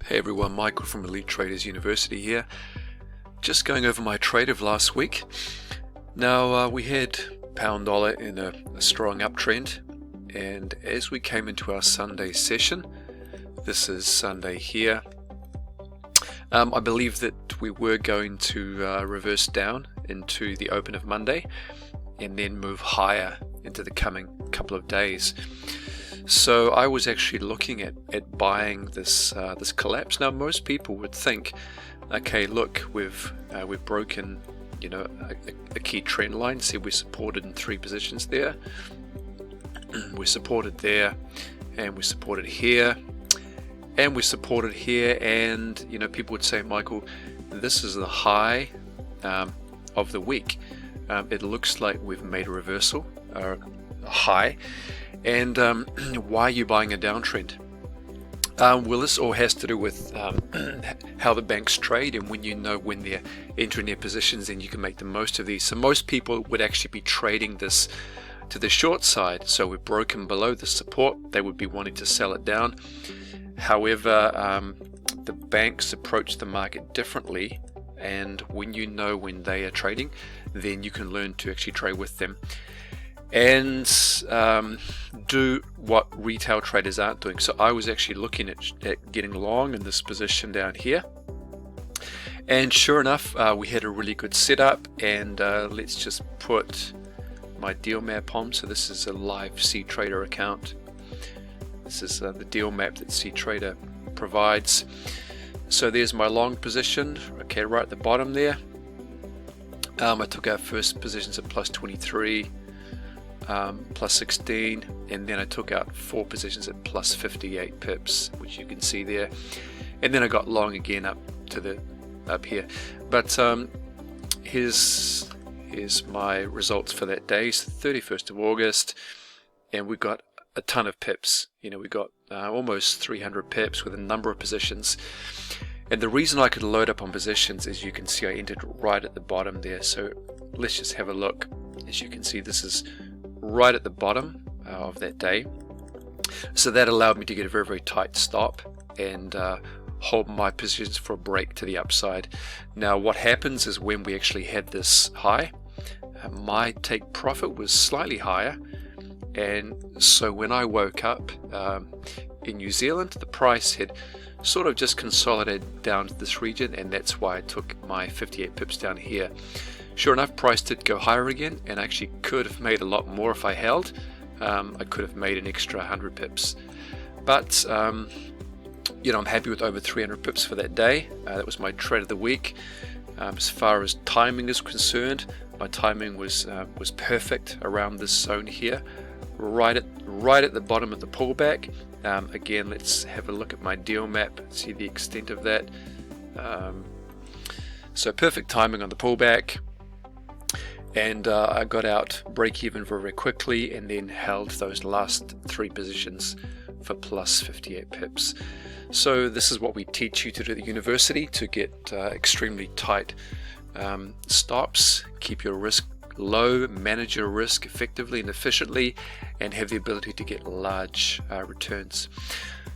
Hey everyone, Michael from Elite Traders University here. Just going over my trade of last week. Now we had pound dollar in a strong uptrend, and as we came into our Sunday session, this is Sunday here, I believe that we were going to reverse down into the open of Monday and then move higher into the coming couple of days. So I was actually looking at buying this collapse. Now most people would think, okay, look, we've broken, a key trend line. See, we're supported in 3 positions there. We're supported there, and we're supported here, and we're supported here. And people would say, Michael, this is the high of the week. It looks like we've made a reversal, a high. And why are you buying a downtrend? Well, this all has to do with how the banks trade, and when they're entering their positions, then you can make the most of these. So most people would actually be trading this to the short side. So we've broken below the support, they would be wanting to sell it down. However, the banks approach the market differently, and when they are trading, then you can learn to actually trade with them and do what retail traders aren't doing. So I was actually looking at getting long in this position down here, and sure enough, we had a really good setup. And let's just put my deal map on. So this is a live CTrader account. This is the deal map that CTrader provides. So there's my long position, okay, right at the bottom there. I took our first positions at plus 23, plus 16, and then I took out 4 positions at plus 58 pips, which you can see there, and then I got long again up here. But here's my results for that day. So 31st of August, and we got a ton of pips. We got almost 300 pips with a number of positions. And the reason I could load up on positions, as you can see, I entered right at the bottom there. So let's just have a look. As you can see, this is right at the bottom of that day. So that allowed me to get a very, very tight stop and hold my positions for a break to the upside. Now what happens is when we actually had this high, my take profit was slightly higher. And so when I woke up in New Zealand, the price had sort of just consolidated down to this region, and that's why I took my 58 pips down here. Sure enough, price did go higher again, and I actually could have made a lot more if I held. I could have made an extra 100 pips. But I'm happy with over 300 pips for that day. That was my trade of the week. As far as timing is concerned, my timing was perfect around this zone here, right at the bottom of the pullback. Again, let's have a look at my deal map, see the extent of that. So perfect timing on the pullback, and I got out break even very, very quickly, and then held those last 3 positions for plus 58 pips. So this is what we teach you to do at the university, to get extremely tight stops, keep your risk low, manage your risk effectively and efficiently, and have the ability to get large returns.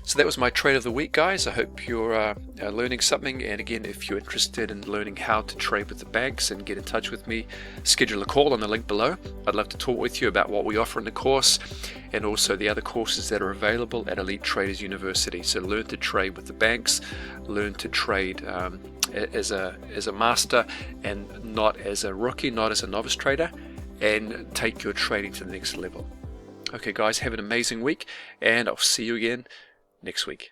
So that was my trade of the week, guys. I hope you're learning something. And again, if you're interested in learning how to trade with the banks, and get in touch with me, schedule a call on the link below. I'd love to talk with you about what we offer in the course, and also the other courses that are available at Elite Traders University. So learn to trade with the banks, learn to trade as a master, and not as a rookie, not as a novice trader, and take your trading to the next level. Okay guys, have an amazing week, and I'll see you again next week.